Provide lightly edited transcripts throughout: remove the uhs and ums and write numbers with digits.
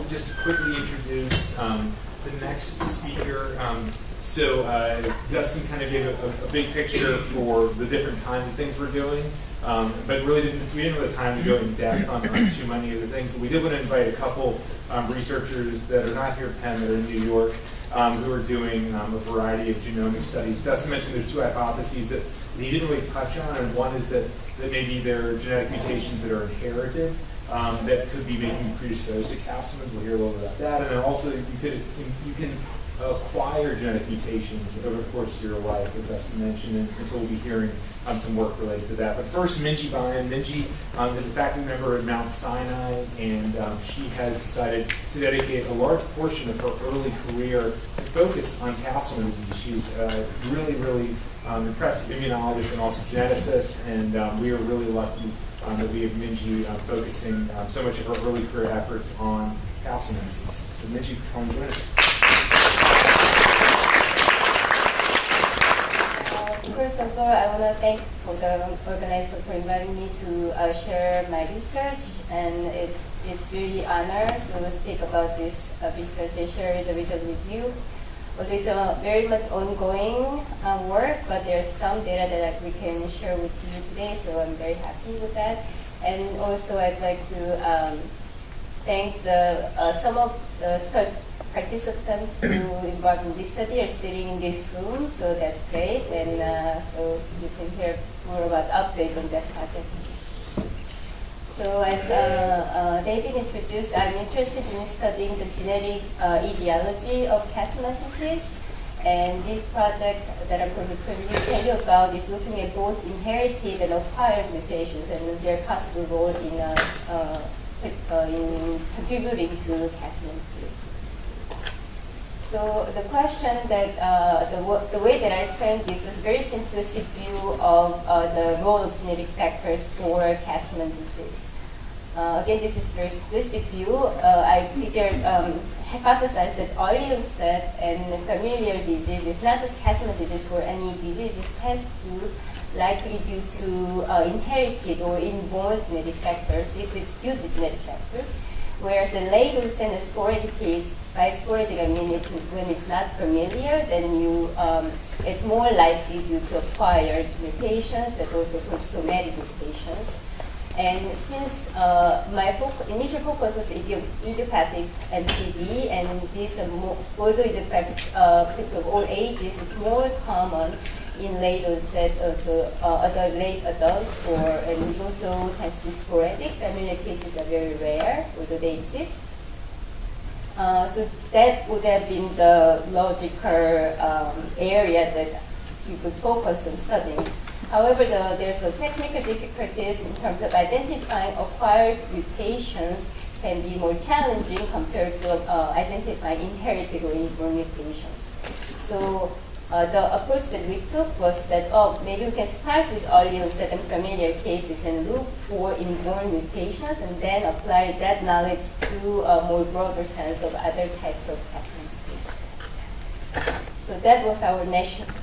just quickly introduce the next speaker. Dustin kind of gave a big picture for the different kinds of things we're doing, but really we didn't have the time to go in depth on too many of the things. So we did want to invite a couple researchers that are not here at Penn, that are in New York, who are doing a variety of genomic studies. Dustin mentioned there's two hypotheses that he didn't really touch on, and one is that maybe there are genetic mutations that are inherited that could be making you predisposed to Castleman's. We'll hear a little bit about that. And then also you can acquire genetic mutations over the course of your life, as Dustin mentioned, and so we'll be hearing some work related to that. But first, Minji Byun. Minji is a faculty member at Mount Sinai, and she has decided to dedicate a large portion of her early career to focus on Castleman's disease. She's really, really impressive immunologist and also geneticist, and we are really lucky that we have Minji focusing so much of her early career efforts on Castleman's disease. So Minji, come join us. First of all, I want to thank the organizer for inviting me to share my research, and it's really honored to speak about this research and share the result with you. Although it's a very much ongoing work, but there's some data that we can share with you today, so I'm very happy with that. And also, I'd like to thank some of the participants who involved in this study are sitting in this room, so that's great, and so you can hear more about update on that project. So as David introduced, I'm interested in studying the genetic etiology of Castleman disease, and this project that I'm going to tell you about is looking at both inherited and acquired mutations and their possible role in contributing to Castleman disease. So the question that, the way that I framed this is a very simplistic view of the role of genetic factors for Castleman disease. Again, this is a very simplistic view. I figured, hypothesized that early onset and familial disease is not just Castleman disease for any disease. It tends to likely due to inherited or inborn genetic factors if it's due to genetic factors. Whereas the late onset and sporadic case, by sporadic I mean when it's not familiar, then it's more likely due to acquired mutations that also called somatic mutations. And since my initial focus was idiopathic MCD, and these although it affects people of all ages, it's more common in late onset, also late adults, and it also tends to be sporadic. Familial cases are very rare, although they exist. So that would have been the logical area that you could focus on studying. However, there's a technical difficulties in terms of identifying acquired mutations can be more challenging compared to identifying inherited or inborn mutations. So the approach that we took was that, maybe we can start with early onset and familiar cases and look for inborn mutations and then apply that knowledge to a more broader sense of other types of Castleman disease. So that was our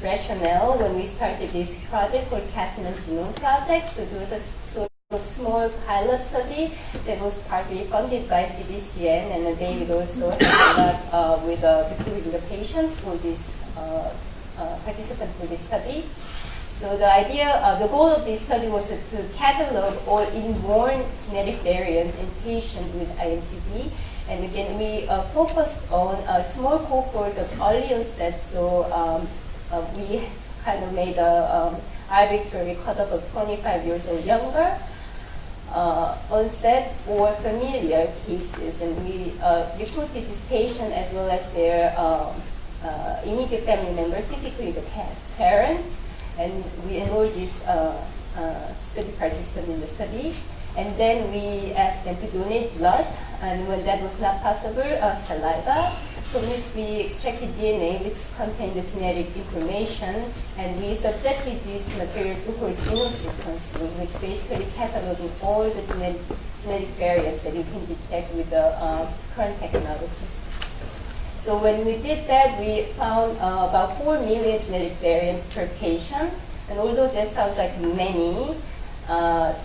rationale when we started this project called Castleman Genome Project. So it was a sort of small pilot study that was partly funded by CDCN, and David also helped a lot with recruiting the patients for this participants for this study. So the idea, the goal of this study was to catalog all inborn genetic variants in patients with IMCD. And again, we focused on a small cohort of early onset, so we kind of made an arbitrary cutoff of 25 years or younger onset or familiar cases. And we recruited this patient as well as their immediate family members, typically the parents, and we enrolled this study participant in the study. And then we asked them to donate blood, and when that was not possible, saliva, from which we extracted DNA, which contained the genetic information, and we subjected this material to whole genome sequencing, which basically cataloging all the genetic variants that you can detect with the current technology. So when we did that, we found about 4 million genetic variants per patient, and although that sounds like many,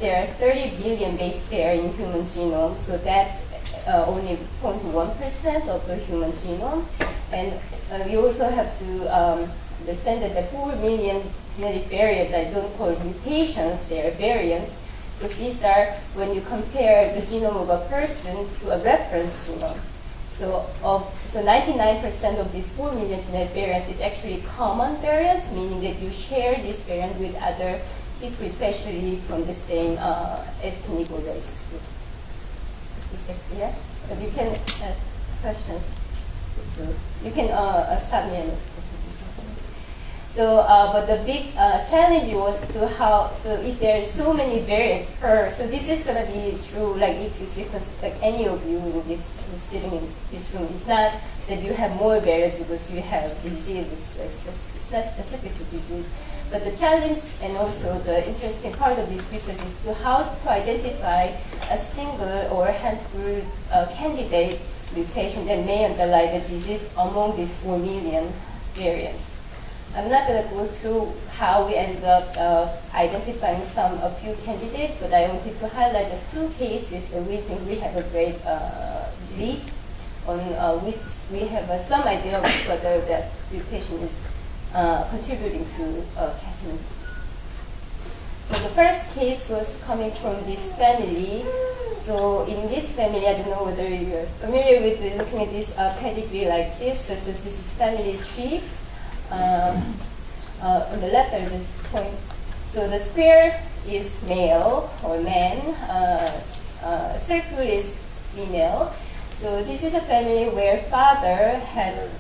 there are 30 billion base pair in human genome, so that's only 0.1% of the human genome. And you also have to understand that the 4 million genetic variants I don't call mutations, they are variants, because these are when you compare the genome of a person to a reference genome. So 99% of these 4 million genetic variants is actually common variants, meaning that you share this variant with other people, especially from the same ethnic or race. Is that clear? But you can ask questions. You can stop me and ask questions. So, but the big challenge was to how, so if there are so many variants per, so this is going to be true, like if you sequence, like any of you in this, sitting in this room, it's not that you have more variants because you have disease, it's not specific to disease. But the challenge and also the interesting part of this research is to how to identify a single or a handful candidate mutation that may underlie the disease among these 4 million variants. I'm not going to go through how we ended up identifying a few candidates, but I wanted to highlight just 2 cases that we think we have a great lead on which we have some idea of whether that mutation is contributing to Castleman disease. So the first case was coming from this family. So in this family, I don't know whether you're familiar with looking at this pedigree like this. So this is family tree. On the left at this point. So the square is male or man, circle is female. So this is a family where father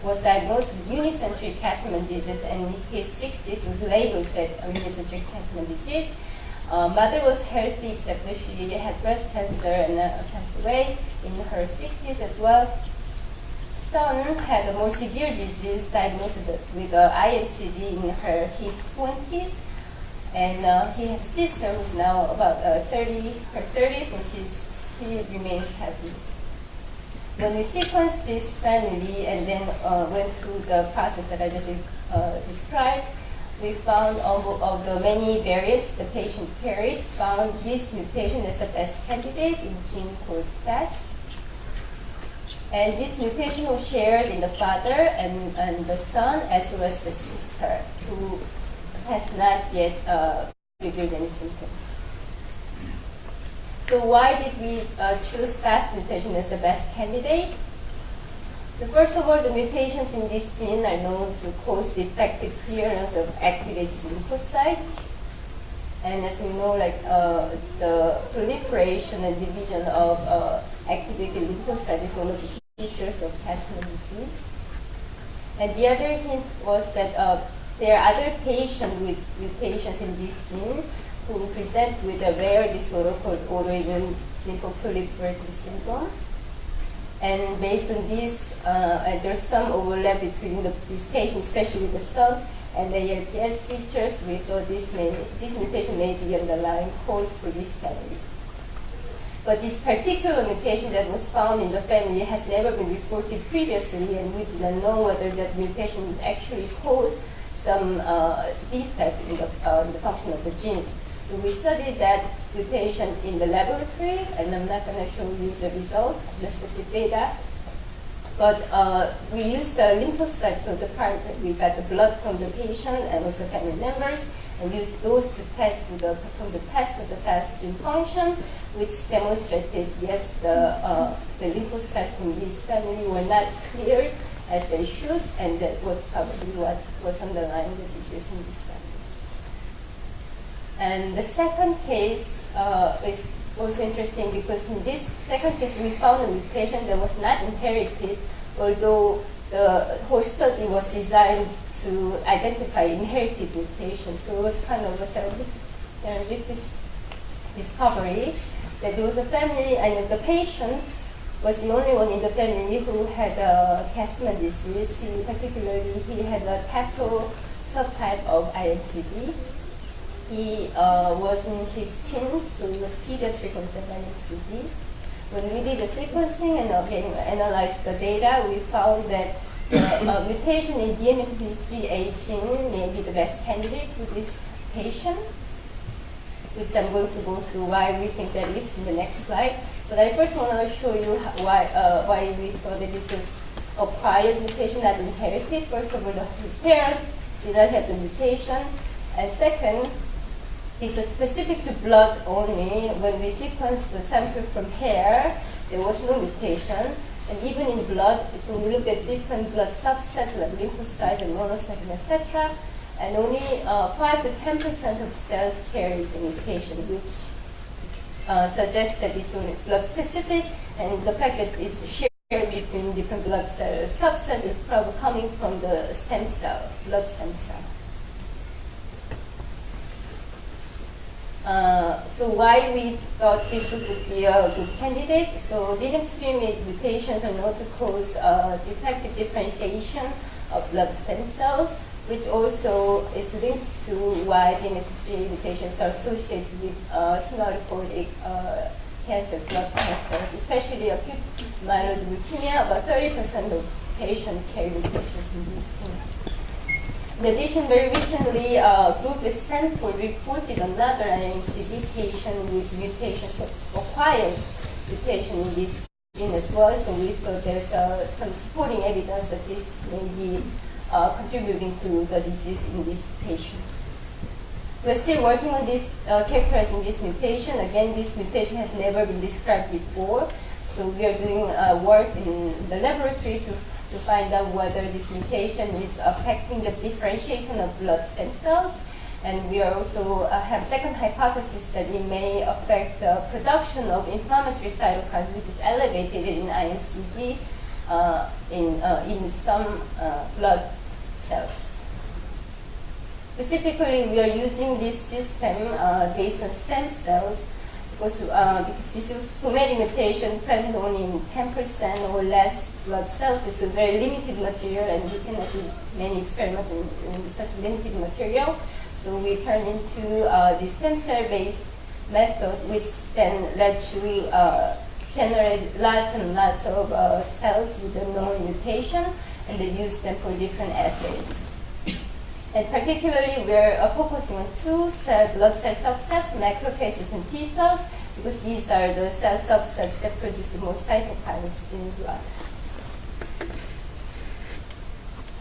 was diagnosed with unicentric Castleman disease, and in his 60s was later said unicentric Castleman disease. Mother was healthy except that she had breast cancer and passed away in her 60s as well. Son had a more severe disease, diagnosed with IMCD in his 20s, and he has a sister who's now about her 30s, and she remains healthy. When we sequenced this family and then went through the process that I just described, we found of the many variants the patient carried, found this mutation as the best candidate in gene called FAS. And this mutation was shared in the father and the son, as well as the sister, who has not yet revealed any symptoms. So why did we choose FAS mutation as the best candidate? So first of all, the mutations in this gene are known to cause defective clearance of activated lymphocytes. And as we know, like the proliferation and division of activated lymphocytes is one of the features of Castleman disease. And the other hint was that there are other patients with mutations in this gene who present with a rare disorder called autoimmune lymphoproliferative syndrome. And based on this, there's some overlap between these patients, especially the son, and the ALPS features. We thought this mutation may be underlying cause for this family. But this particular mutation that was found in the family has never been reported previously, and we do not know whether that mutation actually caused some defect in the function of the gene. So we studied that mutation in the laboratory, and I'm not going to show you the result, the specific data. But we used the lymphocytes, so we got the blood from the patient and also family members, and used those to perform the test of the FAS gene function, which demonstrated, yes, the lymphocytes from this family were not cleared as they should, and that was probably what was underlying the disease in this family. And the second case is also interesting because in this second case we found a mutation that was not inherited, although the whole study was designed to identify inherited mutations. So it was kind of a serendipitous discovery that there was a family, and the patient was the only one in the family who had Castleman disease. Particularly, he had a TAPO subtype of IMCD. He was in his teens, so he was pediatric onset IMCD. When we did the sequencing and again analyzed the data, we found that the mutation in DNMP3A gene may be the best candidate for this patient, which I'm going to go through why we think that is in the next slide. But I first want to show you why we thought that this was acquired mutation, not inherited. First of all, his parents did not have the mutation. And second, this was specific to blood only. When we sequenced the sample from hair, there was no mutation. And even in blood, so we looked at different blood subsets like lymphocytes and monocytes, etc. And only 5 to 10% of cells carried the mutation, which suggests that it's only blood specific, and the fact that it's shared between different blood cell subsets is probably coming from the stem cell, blood stem cell. So why we thought this would be a good candidate? So DNMT3 mutations are known to cause defective differentiation of blood stem cells, which also is linked to why DNMT3 mutations are associated with hematopoietic cancers, blood cancers, especially acute myeloid leukemia. About 30% of patients carry mutations in these genes. In addition, very recently, a group at Stanford reported another IMCD patient with mutations of acquired mutation in this gene as well. So we thought there's some supporting evidence that this may be contributing to the disease in this patient. We're still working on this, characterizing this mutation. Again, this mutation has never been described before. So we are doing work in the laboratory to find out whether this mutation is affecting the differentiation of blood stem cells. And we are also have second hypothesis that it may affect the production of inflammatory cytokines, which is elevated in IMCD in some blood cells. Specifically, we are using this system based on stem cells because this is somatic mutation present only in 10% or less blood cells. It's a very limited material, and we cannot do many experiments in such limited material. So we turn into the stem cell-based method, which then lets you generate lots and lots of cells with a known mutation, and then use them for different assays. And particularly, we're focusing on two blood cell subsets, macrophages and T cells, because these are the cell subsets that produce the most cytokines in blood.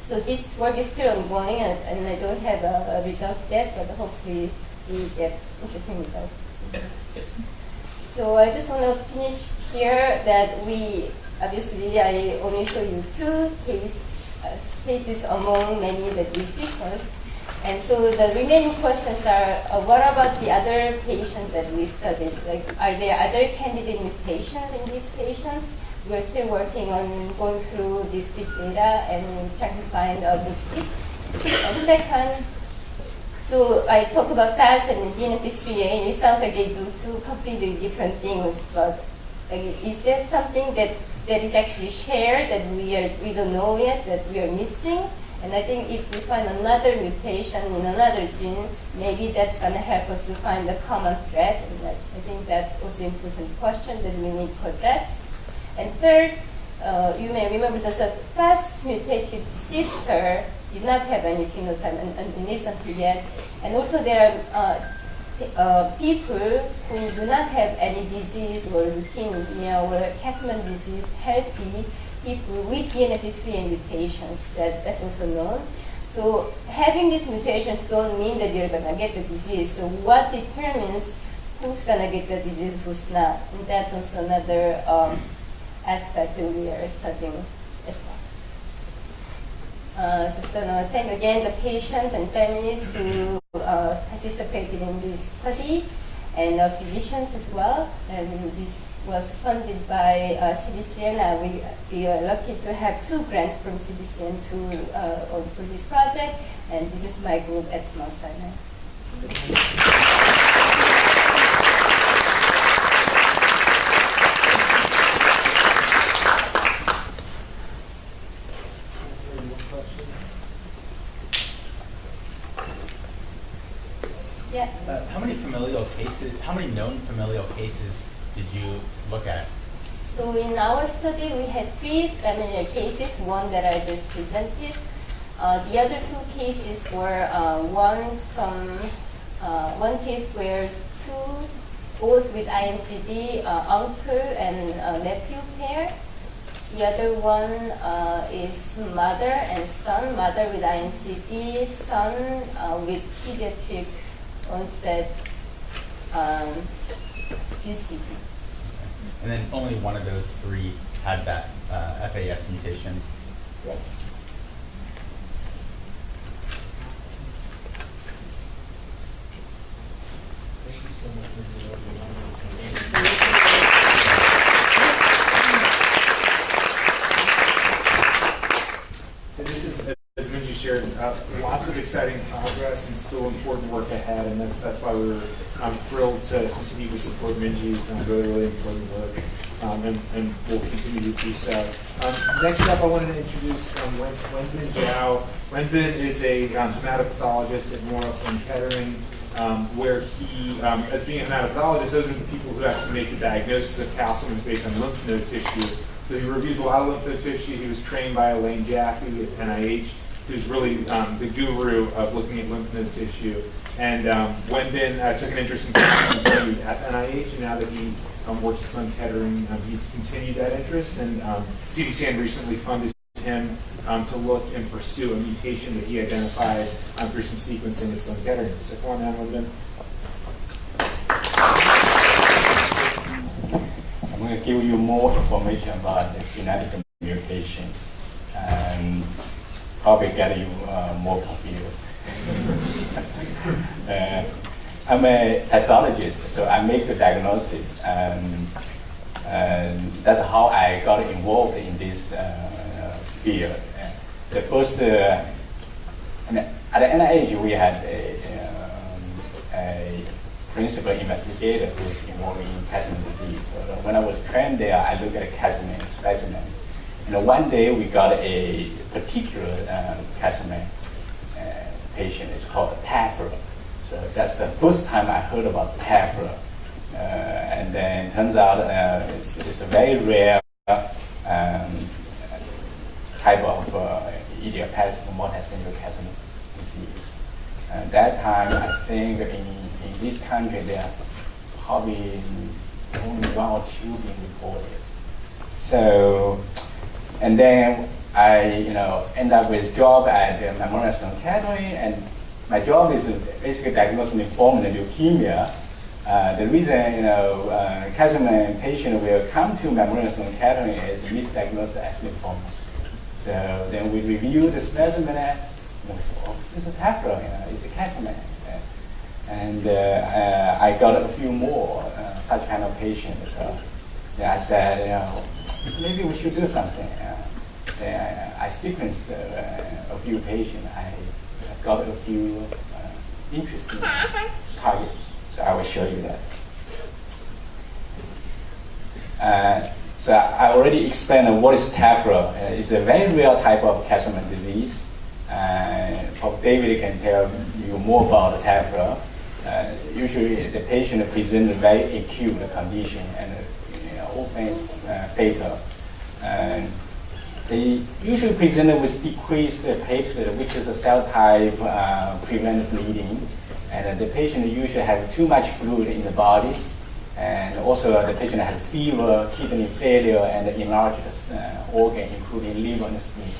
So this work is still ongoing, and I don't have results yet, but hopefully we get interesting results. So I just want to finish here that obviously I only show you two cases among many that we sequenced. And so the remaining questions are, what about the other patients that we studied? Like, are there other candidate mutations in these patients? We're still working on going through this big data and trying to find a good fit. And second, so I talked about FAS and DNMT3A, and it sounds like they do two completely different things, but is there something that is actually shared that we don't know yet, that we are missing? And I think if we find another mutation in another gene, maybe that's going to help us to find a common thread. And I think that's also an important question that we need to address. And third, you may remember that the FAS mutated sister did not have any phenotype and recently yet. And also there are people who do not have any disease or leukemia or Castleman disease, healthy people with DNMT3A mutations, that's also known. So having these mutations don't mean that you're going to get the disease. So what determines who's going to get the disease, who's not? And that's also another aspect that we are studying as well. Just want to thank again the patients and families who participated in this study, and physicians as well. And this was funded by CDCN. We are lucky to have 2 grants from CDCN for this project, and this is my group at Mount Sinai. Yeah. How many known familial cases did you look at? So in our study, we had 3 familial cases, one that I just presented. The other 2 cases were one case where 2 both with IMCD, uncle and nephew pair. The other one is mother and son, mother with IMCD, son with pediatric onset UCD. And then only one of those three had that FAS mutation. Yes. Thank you so much, Minji. So this is, as Minji shared, lots of exciting progress and still important work ahead, and that's why we were thrilled to continue to support Minji's really important work, and we'll continue to do so. Next up, I wanted to introduce Wenbin Xiao. Wenbin is a hematopathologist at Memorial Sloan Kettering, where he, as being a hematopathologist, those are the people who actually make the diagnosis of Castleman's based on lymph node tissue. So he reviews a lot of lymph node tissue. He was trained by Elaine Jaffe at NIH, who's really the guru of looking at lymph node tissue. And Wenbin took an interest in Castleman's when he was at NIH, and now that he works at Sloan Kettering, he's continued that interest. And CDCN recently funded him to look and pursue a mutation that he identified through some sequencing at Sloan Kettering. So come on down, Wenbin. I'm going to give you more information about the genetic mutations and probably get you more confused. I'm a pathologist, so I make the diagnosis, and that's how I got involved in this field. The first, at the NIH, we had a principal investigator who was involved in Castleman disease. So when I was trained there, I looked at a Castleman specimen. And one day we got a particular Castleman patient. It's called TAFRA. So that's the first time I heard about TAFRA. And then it turns out it's a very rare type of idiopathic multicentennial Castleman disease. At that time, I think in this country, there are probably only one or two being reported. So, and then I, end up with a job at the Memorial Sloan Kettering, and my job is basically diagnosing lymphoma and leukemia. The reason, Castleman patient will come to Memorial Sloan Kettering is misdiagnosed as lymphoma. So then we review the specimen, and we say, oh, it's a TAFRA, it's a Castleman. And I got a few more such kind of patients. So then I said, maybe we should do something. Then I sequenced a few patients. I got a few interesting targets. So I will show you that. So I already explained what is TAFRA. It's a very rare type of Castleman disease. Probably David can tell you more about TAFRA. Usually the patient presents a very acute condition and often it's fatal. They usually present with decreased platelet, which is a cell type prevent bleeding. And the patient usually has too much fluid in the body. And also the patient has fever, kidney failure, and enlarged organ, including liver and spleen.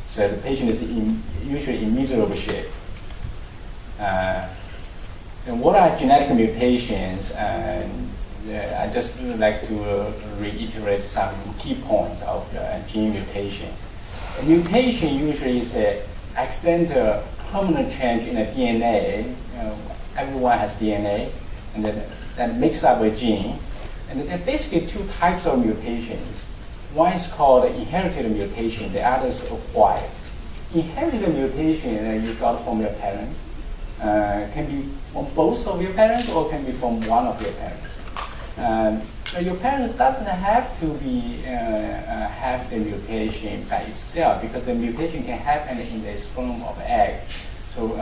So the patient is usually in miserable shape. And what are genetic mutations? And I just would like to reiterate some key points of gene mutation. A mutation usually is an accidental permanent change in a DNA. Everyone has DNA, and then that makes up a gene. And there are basically two types of mutations. One is called inherited mutation, the other is acquired. Inherited mutation you got from your parents can be from both of your parents or can be from one of your parents. Your parent doesn't have to be have the mutation by itself, because the mutation can happen in the sperm of egg. So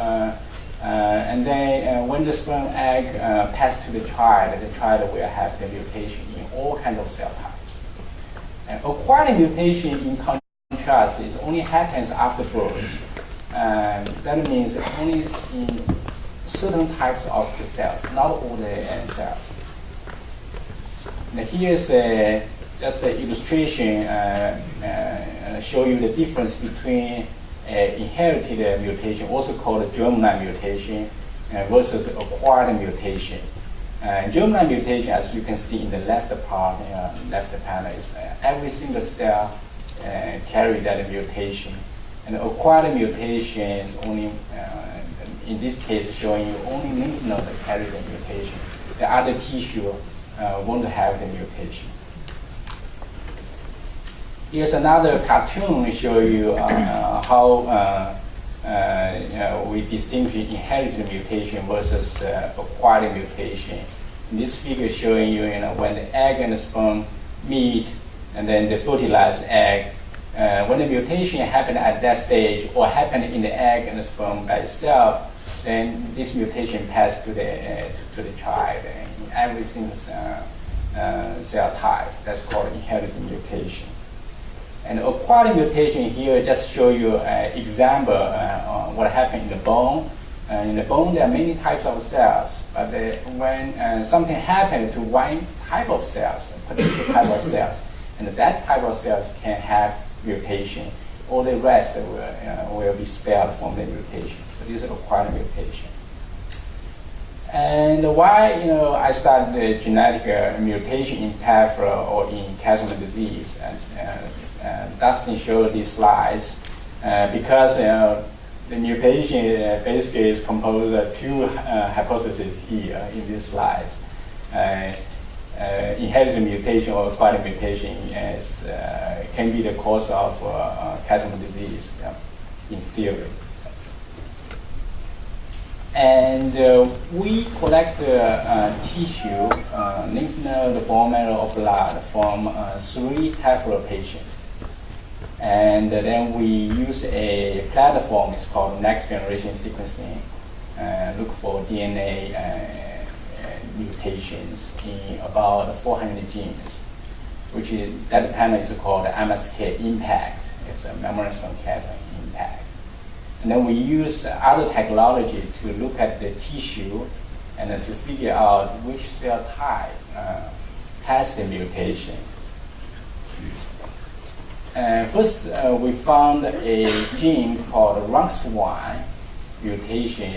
and then when the sperm egg pass to the child will have the mutation in all kinds of cell types. And acquired mutation, in contrast, is only happens after birth. That means only in certain types of the cells, not all the cells. And here's just an illustration show you the difference between inherited mutation, also called germline mutation, versus acquired mutation. Germline mutation, as you can see in the left part, left panel, is every single cell carry that mutation. And acquired mutation is only, in this case, showing you only lymph node that carries a mutation. The other tissue won't have the mutation. Here's another cartoon show you how we distinguish inherited mutation versus acquired mutation. In this figure showing you, when the egg and the sperm meet, and then the fertilized egg, when the mutation happened at that stage or happened in the egg and the sperm by itself, then this mutation passed to the child in every single cell type. That's called inherited mutation. And acquired mutation here just show you an example what happened in the bone. In the bone, there are many types of cells, but when something happened to one type of cells, a particular type of cells, and that type of cells can have mutation, all the rest will be spared from the mutation. So this is acquired mutation. And why I started the genetic mutation in TAFRA or in Castleman disease, as Dustin showed these slides, because the mutation basically is composed of two hypotheses here in these slides. Inherited mutation or acquired mutation can be the cause of Castleman disease, in theory. And we collect tissue, lymph node, bone marrow, or blood from 3 TAFRA patients. And then we use a platform, it's called next generation sequencing, look for DNA mutations in about 400 genes, that panel is called MSK impact. It's a memory stone catalog impact. And then we use other technology to look at the tissue and to figure out which cell type has the mutation. First, we found a gene called RUNX1 mutation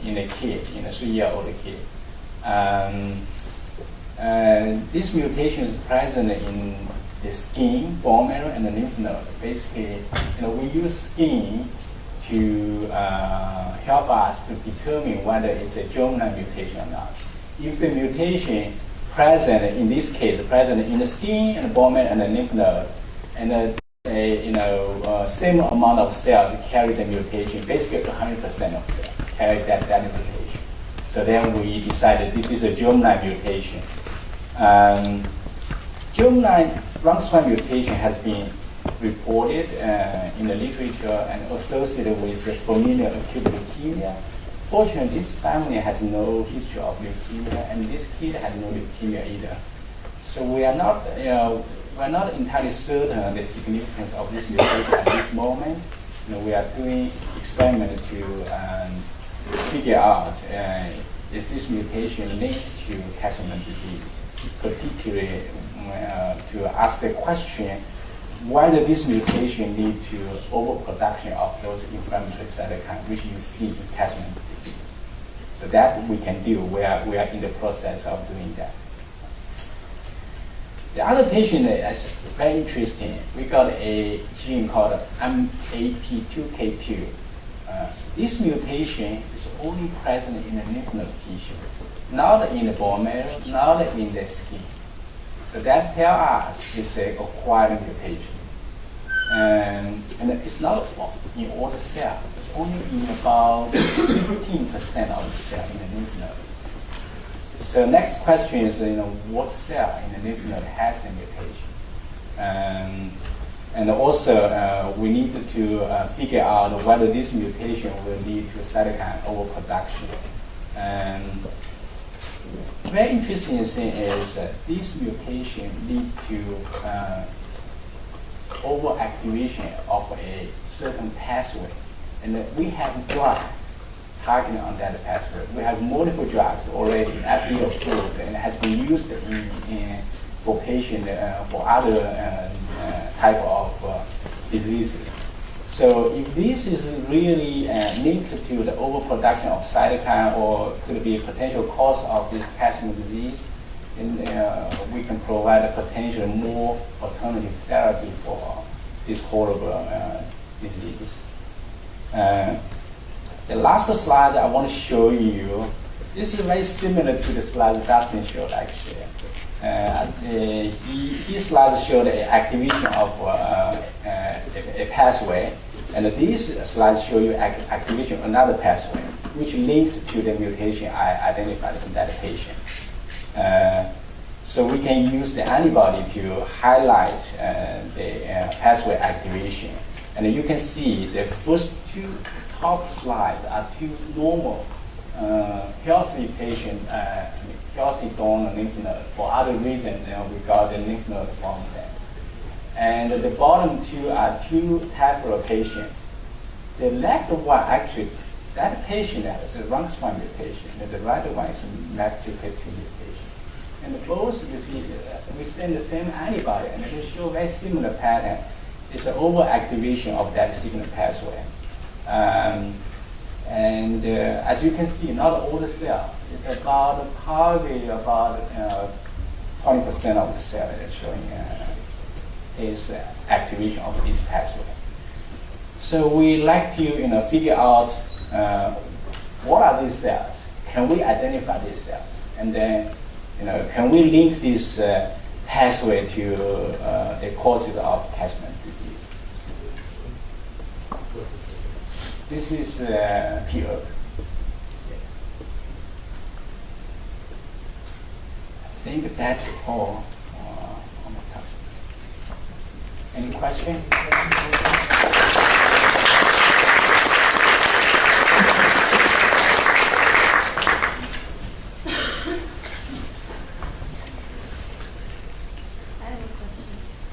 in a kid, in a 3-year-old kid. This mutation is present in the skin, bone marrow, and the lymph node. Basically, we use skin to help us to determine whether it's a germline mutation or not. If the mutation present, in this case, present in the skin and the bone marrow and the lymph node, and same amount of cells carry the mutation, basically 100% of cells carry that mutation. So then we decided this is a germline mutation. Germline RUNX1 mutation has been reported in the literature and associated with familial acute leukemia. Fortunately, this family has no history of leukemia, and this kid had no leukemia either. So we are not entirely certain of the significance of this mutation at this moment. We are doing experiment to figure out is this mutation linked to Castleman disease, particularly to ask the question whether this mutation leads to overproduction of those inflammatory cytokines, which you see in Castleman disease. So that we can do. We are in the process of doing that. The other patient is very interesting. We got a gene called MAP2K2. This mutation is only present in the lymph node tissue, not in the bone marrow, not in the skin. So that tells us it's an acquired mutation. And it's not in all the cells. It's only in about 15% of the cell in the lymph node. So next question is, what cell in the lymph node has the mutation? And also, we need to figure out whether this mutation will lead to cytokine overproduction. Very interesting thing is this mutation lead to overactivation of a certain pathway. And we have drug targeting on that pathway. We have multiple drugs already FDA approved and has been used for patients for other type of diseases. So if this is really linked to the overproduction of cytokine or could be a potential cause of this Castleman disease, then we can provide a potential more alternative therapy for this horrible disease. The last slide I want to show you, this is very similar to the slide Dustin showed actually. His slides showed the activation of a pathway, and these slides show you activation of another pathway, which linked to the mutation I identified in that patient. So we can use the antibody to highlight the pathway activation. And you can see the first two top slides are two normal, healthy patient, healthy donor lymph node. For other reasons, we got the lymph node from them. And the bottom two are two Tafra patients. The left one, actually, that patient has a Runxman mutation, and the right one is a MAP2K2 mutation. And both, you see, we send the same antibody, and they show very similar pattern. It's an overactivation of that signal pathway. As you can see, not all the cell. It's about probably about 20% of the cell is showing is activation of this pathway. So we like to figure out what are these cells? Can we identify these cells? And then can we link this pathway to the causes of Castleman disease? This is PERG. I think that's all on the touch. Any question?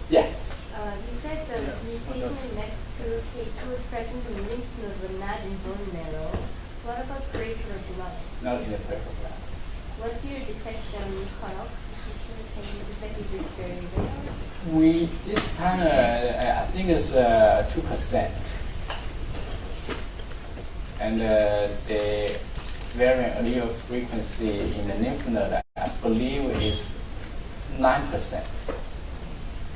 Yeah. You said the mutation next to K2 is present in lymph node but not in bone marrow. What about peripheral blood? Not in the peripheral blood. What's your detection cutoff? Can you detect if it's very rare? This kind of, I think it's 2%. And the variant allele frequency in the lymph node, I believe, is 9%.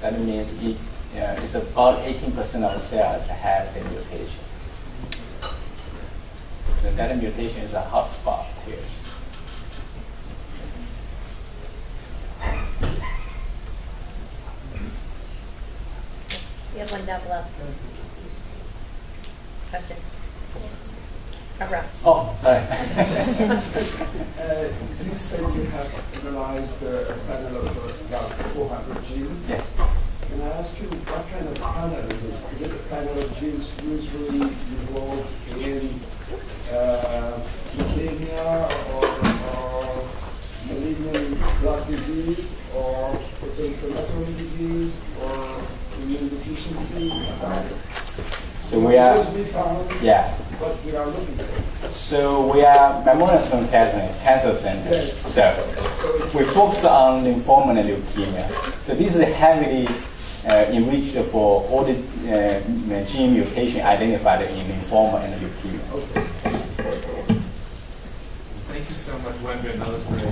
That means it's about 18% of the cells have the mutation. And that mutation is a hotspot here. You have one down below. Question. Oh, sorry. You said you have analyzed a panel of about 400 genes. Yes. Can I ask you what kind of panel is it? Is it a panel of genes usually involved in leukemia or malignant blood disease or inflammatory disease or immune deficiency? So we are, we found what we are looking for. So we are Memorial Sloan Kettering Cancer Center. Yes. So we focus on lymphoma and leukemia. So this is heavily enriched for all the gene mutation identified in lymphoma and leukemia. Okay. Thank you so much, Wenbin. That was great.